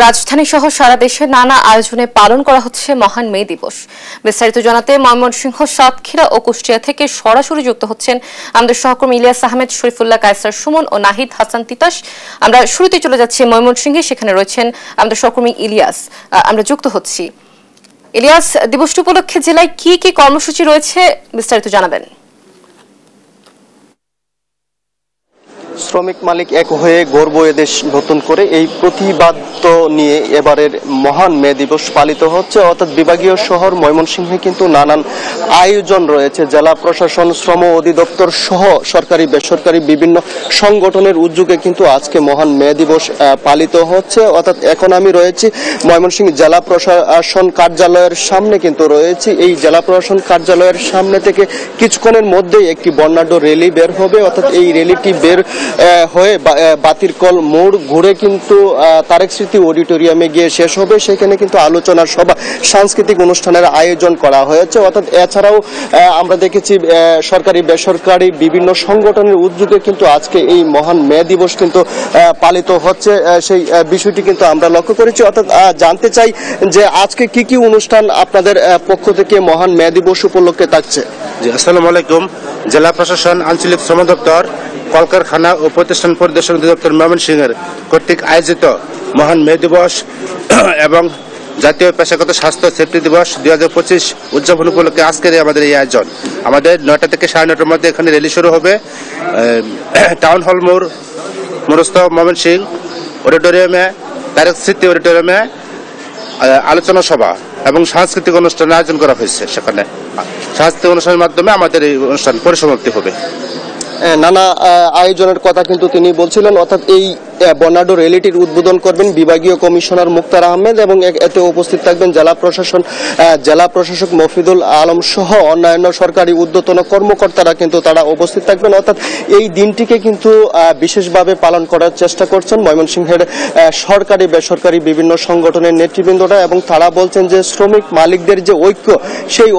রাজধানী সহ সারা দেশে নানা আয়োজনে পালন করা হচ্ছে মহান মে দিবস। বিস্তারিত জানাতে ময়মনসিংহ, সাতক্ষীরা ও কুষ্টিয়া থেকে সরাসরি যুক্ত হচ্ছেন আমাদের সহকর্মী ইলিয়াস আহমেদ, শরীফুল্লাহ, কায়সার সুমন ও নাহিদ হাসান তিতাস। আমরা শুরুতে চলে যাচ্ছি ময়মনসিংহে, সেখানে রয়েছেন আমাদের সহকর্মী ইলিয়াস। আমরা যুক্ত হচ্ছি। ইলিয়াস, দিবসটি উপলক্ষে জেলায় কি কি কর্মসূচি রয়েছে বিস্তারিত জানাবেন। শ্রমিক মালিক এক হয়ে গর্ব এদেশ নতুন করে এই প্রতিবাদ নিয়ে এবারের মহান মে দিবস পালিত হচ্ছে। অর্থাৎ বিভাগীয় শহর ময়মনসিংহে কিন্তু নানান আয়োজন রয়েছে। জেলা প্রশাসন, শ্রম অধিদপ্তর সহ সরকারি বেসরকারি বিভিন্ন সংগঠনের উদ্যোগে কিন্তু আজকে মহান মে দিবস পালিত হচ্ছে। অর্থাৎ এখন আমি রয়েছি ময়মনসিংহ জেলা প্রশাসন কার্যালয়ের সামনে কিন্তু রয়েছি। এই জেলা প্রশাসন কার্যালয়ের সামনে থেকে কিছুক্ষণের মধ্যেই একটি বর্ণাঢ্য র্যালি বের হবে। অর্থাৎ এই র্যালিটি বের হয়ে বাতিরকল মোড় ঘুরে কিন্তু তারেক স্মৃতি অডিটোরিয়ামে গিয়ে শেষ হবে। সেখানে কিন্তু আলোচনা সভা, সাংস্কৃতিক অনুষ্ঠানের আয়োজন করা হয়েছে। অর্থাৎ এছাড়াও আমরা দেখেছি সরকারি বেসরকারি বিভিন্ন সংগঠনের উদ্যোগে কিন্তু আজকে এই মহান মে দিবস কিন্তু পালিত হচ্ছে। সেই বিষয়টি কিন্তু আমরা লক্ষ্য করেছি। অর্থাৎ জানতে চাই যে আজকে কি কি অনুষ্ঠান আপনাদের পক্ষ থেকে মহান মে দিবস উপলক্ষে থাকছে। জি, আসসালামু আলাইকুম। জেলা প্রশাসন, আঞ্চলিক শ্রম দপ্তর, কলকারখানা ও প্রতিষ্ঠান পরিদর্শন অধিদপ্তর ময়মনসিংহের কর্তৃক আয়োজিত মহান মে দিবস এবং জাতীয় পেশাগত স্বাস্থ্য সেফটি দিবস 2025 উদযাপন উপলক্ষে আজকের আমাদের এই আয়োজন। আমাদের 9টা থেকে 9:30টার মধ্যে এখানে র্যালি শুরু হবে। টাউন হল মোড়স্থ ময়মনসিংহ অডিটোরিয়ামে, তারেক স্মৃতি অডিটোরিয়ামে আলোচনা সভা এবং সাংস্কৃতিক অনুষ্ঠানের আয়োজন করা হয়েছে। সেখানে সাংস্কৃতিক অনুষ্ঠানের মাধ্যমে আমাদের এই অনুষ্ঠান পরিসমাপ্তি হবে। নানা আয়োজনের কথা কিন্তু তিনি বলছিলেন। অর্থাৎ এই বর্ণাঢ্য র্যালিটির উদ্বোধন করবেন বিভাগীয় কমিশনার মুক্তার আহমেদ এবং এতে উপস্থিত থাকবেন জেলা প্রশাসক মফিদুল আলম সহ অন্যান্য সরকারি ঊর্ধ্বতন কর্মকর্তারা কিন্তু তারা উপস্থিত থাকবেন। অর্থাৎ এই দিনটিকে কিন্তু বিশেষভাবে পালন করার চেষ্টা করছেন ময়মনসিংহের সরকারি বেসরকারি বিভিন্ন সংগঠনের নেতৃবৃন্দরা এবং তারা বলছেন যে শ্রমিক মালিকদের যে ঐক্য, সেই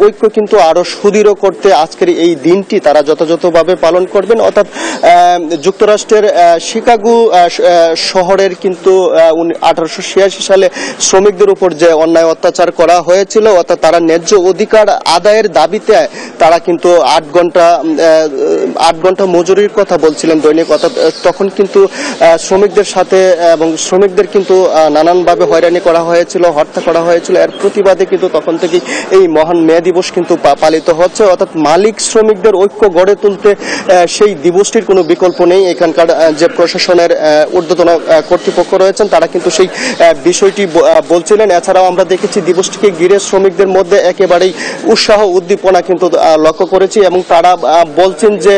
ঐক্য কিন্তু আরো সুদৃঢ় করতে আজকের এই দিনটি তারা যথাযথভাবে পালন করবেন। অর্থাৎ যুক্তরাষ্ট্রের শিকাগো শহরের কিন্তু 1886 সালে শ্রমিকদের উপর যে অন্যায় অত্যাচার করা হয়েছিল, অর্থাৎ তারা ন্যায্য অধিকার আদায়ের দাবিতে তারা কিন্তু 8 ঘন্টা মজুরির কথা বলছিলেন দৈনিক। অর্থাৎ তখন কিন্তু শ্রমিকদের সাথে এবং শ্রমিকদের কিন্তু নানানভাবে হয়রানি করা হয়েছিল, হত্যা করা হয়েছিল। এর প্রতিবাদে কিন্তু তখন থেকেই এই মহান মে দিবস কিন্তু পালিত হচ্ছে। অর্থাৎ মালিক শ্রমিকদের ঐক্য গড়ে তুলতে সেই দিবসটির কোনো বিকল্প নেই। এখানকার যে প্রশাসনের ঊর্ধ্বতন কর্তৃপক্ষ রয়েছেন তারা কিন্তু সেই বিষয়টি বলছিলেন। এছাড়াও আমরা দেখেছি দিবসটিকে ঘিরে শ্রমিকদের মধ্যে একেবারেই উৎসাহ উদ্দীপনা কিন্তু লক্ষ্য করেছি এবং তারা বলছেন যে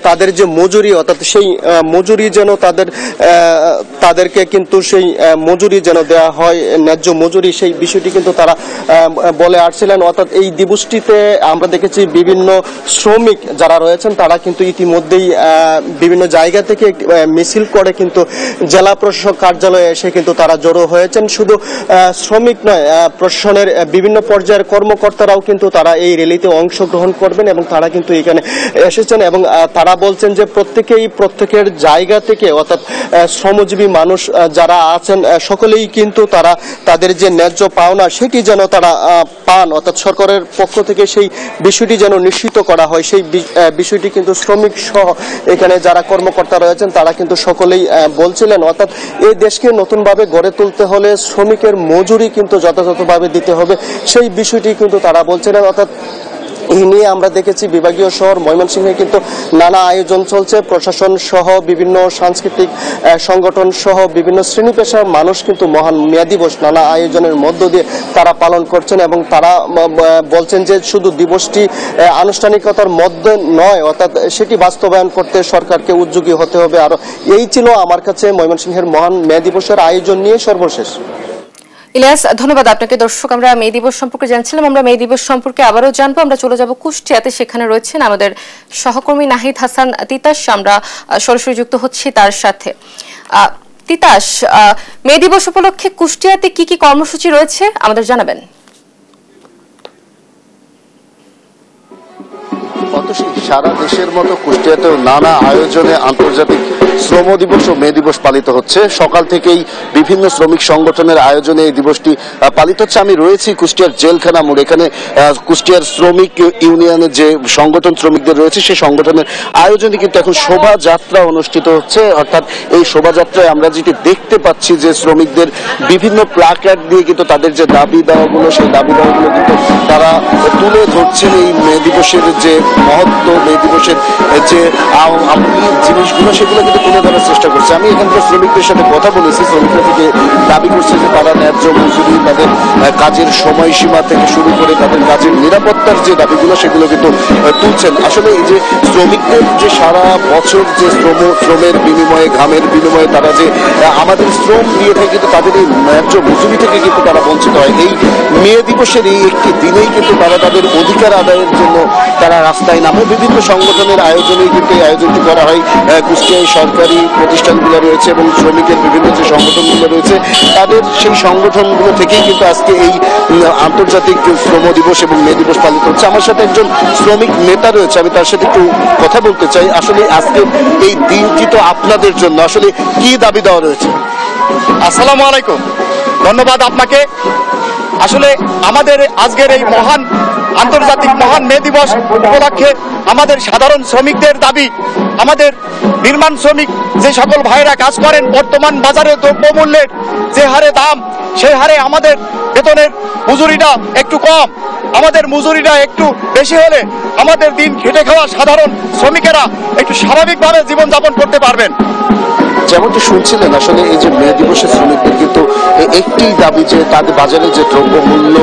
তাদের যে মজুরি, অর্থাৎ সেই মজুরি যেন তাদেরকে কিন্তু সেই মজুরি যেন দেওয়া হয়, ন্যায্য মজুরি, সেই বিষয়টি কিন্তু তারা বলে আসছিলেন। অর্থাৎ এই দিবসটিতে আমরা দেখেছি বিভিন্ন শ্রমিক যারা রয়েছেন তারা কিন্তু ইতিমধ্যেই বিভিন্ন জায়গা থেকে মিছিল করে কিন্তু জেলা প্রশাসক কার্যালয়ে এসে কিন্তু তারা জড়ো হয়েছেন। শুধু শ্রমিক নয়, প্রশাসনের বিভিন্ন পর্যায়ের কর্মকর্তারাও কিন্তু তারা এই র্যালিতে অংশগ্রহণ করবেন এবং তারা কিন্তু এখানে এসেছেন এবং তারা বলছেন যে প্রত্যেকের জায়গা থেকে, অর্থাৎ শ্রমজীবী মানুষ যারা আছেন সকলেই কিন্তু তারা তাদের যে ন্যায্য পাওনা সেটি যেন তারা পান। অর্থাৎ সরকারের পক্ষ থেকে সেই বিষয়টি যেন নিশ্চিত করা হয়, সেই বিষয়টি কিন্তু শ্রমিক সহ এখানে যারা কর্মকর্তা রয়েছেন তারা কিন্তু সকলেই বলছিলেন। অর্থাৎ এই দেশকে নতুনভাবে গড়ে তুলতে হলে শ্রমিকের মজুরি কিন্তু যথাযথভাবে দিতে হবে, সেই বিষয়টি কিন্তু তারা বলছিলেন। অর্থাৎ এই নিয়ে আমরা দেখেছি বিভাগীয় শহর ময়মনসিংহে কিন্তু নানা আয়োজন চলছে। প্রশাসন সহ বিভিন্ন সাংস্কৃতিক সংগঠন সহ বিভিন্ন শ্রেণী পেশার মানুষ কিন্তু মহান মে দিবস নানা আয়োজনের মধ্য দিয়ে তারা পালন করছেন এবং তারা বলছেন যে শুধু দিবসটি আনুষ্ঠানিকতার মধ্যে নয়, অর্থাৎ সেটি বাস্তবায়ন করতে সরকারকে উদ্যোগী হতে হবে। আর এই ছিল আমার কাছে ময়মনসিংহের মহান মে দিবসের আয়োজন নিয়ে সর্বশেষ। ইলিয়াস, ধন্যবাদ আপনাকে। দর্শক, আমরা মে দিবস সম্পর্কে জানছিলাম, আমরা মে দিবস সম্পর্কে আবারও জানবো। আমরা চলে যাব কুষ্টিয়াতে, সেখানে রয়েছেন আমাদের সহকর্মী নাহিদ হাসান তিতাস। আমরা সরাসরি যুক্ত হচ্ছি তার সাথে। তিতাস, মে দিবস উপলক্ষে কুষ্টিয়াতে কি কি কর্মসূচি রয়েছে আমাদের জানাবেন। সারা দেশের মতো কুষ্টিয়াতেও নানা আয়োজনে আন্তর্জাতিক শ্রম দিবস ও মে দিবস পালিত হচ্ছে। সকাল থেকেই বিভিন্ন শ্রমিক সংগঠনের আয়োজনে এই দিবসটি পালিত হচ্ছে। আমি রয়েছি কুষ্টিয়ার জেলখানা মোড়। এখানে কুষ্টিয়ার শ্রমিক ইউনিয়নের যে সংগঠন শ্রমিকদের রয়েছে সেই সংগঠনের আয়োজনে কিন্তু এখন শোভাযাত্রা অনুষ্ঠিত হচ্ছে। অর্থাৎ এই শোভাযাত্রায় আমরা যেটি দেখতে পাচ্ছি যে শ্রমিকদের বিভিন্ন প্লাকার্ড দিয়ে কিন্তু তাদের যে দাবি দেওয়াগুলো সেই দাবি দেওয়াগুলো কিন্তু তারা তুলে ধরছেন। এই মে দিবসের যে মহত্ব, মে দিবসের যে জিনিসগুলো সেগুলো কিন্তু তুলে ধরার চেষ্টা করছে। আমি এখানকার শ্রমিকদের সাথে কথা বলেছি। শ্রমিকরা থেকে দাবি করছে যে তারা ন্যায্য মজুরি, তাদের কাজের সময়সীমা থেকে শুরু করে তাদের কাজের নিরাপত্তার যে দাবিগুলো সেগুলো কিন্তু তুলছেন। আসলে এই যে শ্রমিকদের যে সারা বছর যে শ্রমের বিনিময়ে, ঘামের বিনিময়ে তারা যে আমাদের শ্রম দিয়ে থাকে কিন্তু তাদের এই ন্যায্য মজুরি থেকে কিন্তু তারা বঞ্চিত হয়। এই মে দিবসের এই একটি দিনেই কিন্তু তারা তাদের অধিকার আদায়ের জন্য তারা রাস্তায় নামে। বিভিন্ন সংগঠনের আয়োজনেই কিন্তু এই আয়োজনটি করা হয়। কুষ্টিয়ায় সরকারি প্রতিষ্ঠানগুলো রয়েছে এবং শ্রমিকের বিভিন্ন যে সংগঠনগুলো রয়েছে তাদের সেই সংগঠনগুলো থেকেই কিন্তু আজকে এই আন্তর্জাতিক শ্রম দিবস এবং মে দিবস পালিত হচ্ছে। আমার সাথে একজন শ্রমিক নেতা রয়েছে, আমি তার সাথে একটু কথা বলতে চাই। আসলে আজকে এই দিনটি তো আপনাদের জন্য, আসলে কি দাবি দেওয়া রয়েছে? আসসালামু আলাইকুম, ধন্যবাদ আপনাকে। আসলে আমাদের আজকের এই মহান আন্তর্জাতিক মহান মে দিবস উপলক্ষে আমাদের সাধারণ শ্রমিকদের দাবি, আমাদের নির্মাণ শ্রমিক যে সকল ভাইরা কাজ করেন, বর্তমান বাজারে দ্রব্যমূল্যের যে হারে দাম সেই হারে আমাদের বেতনের মজুরিটা একটু কম, আমাদের মজুরিটা একটু বেশি হলে আমাদের দিন খেটে খাওয়া সাধারণ শ্রমিকেরা একটু স্বাভাবিকভাবে জীবনযাপন করতে পারবেন। যেমনটি শুনছিলেন, আসলে এই যে মে দিবসের শ্রমিকদের কিন্তু একটি দাবি যে তাদের বাজারে যে দ্রব্যমূল্য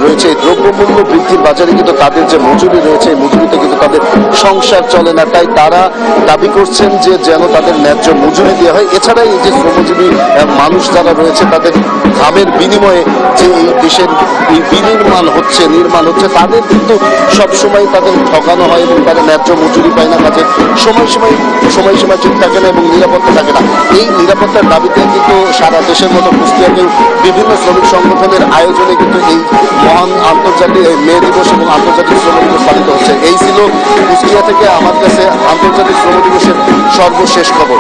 রয়েছে, এই দ্রব্যমূল্য বৃদ্ধির বাজারে কিন্তু তাদের যে মজুরি রয়েছে এই মজুরিতে কিন্তু তাদের সংসার চলে না। তাই তারা দাবি করছেন যে যেন তাদের ন্যায্য মজুরি দেওয়া হয়। এছাড়া এই যে শ্রমজীবী মানুষ যারা রয়েছে তাদের ঘামের বিনিময়ে যে এই দেশের নির্মাণ হচ্ছে তাদের কিন্তু সবসময় তাদের ঠকানো হয় এবং তাদের ন্যায্য মজুরি পায় না, কাজের সময়সীমা ঠিক থাকে না এবং নিরাপত্তা থাকে না। এই নিরাপত্তার দাবিতে কিন্তু সারা দেশের মতো কুষ্টিয়াকেও বিভিন্ন শ্রমিক সংগঠনের আয়োজনে কিন্তু এই মহান আন্তর্জাতিক মে দিবস এবং আন্তর্জাতিক শ্রম দিবস পালিত হচ্ছে। এই ছিল কুষ্টিয়া থেকে আমার কাছে আন্তর্জাতিক শ্রম দিবসের সর্বশেষ খবর।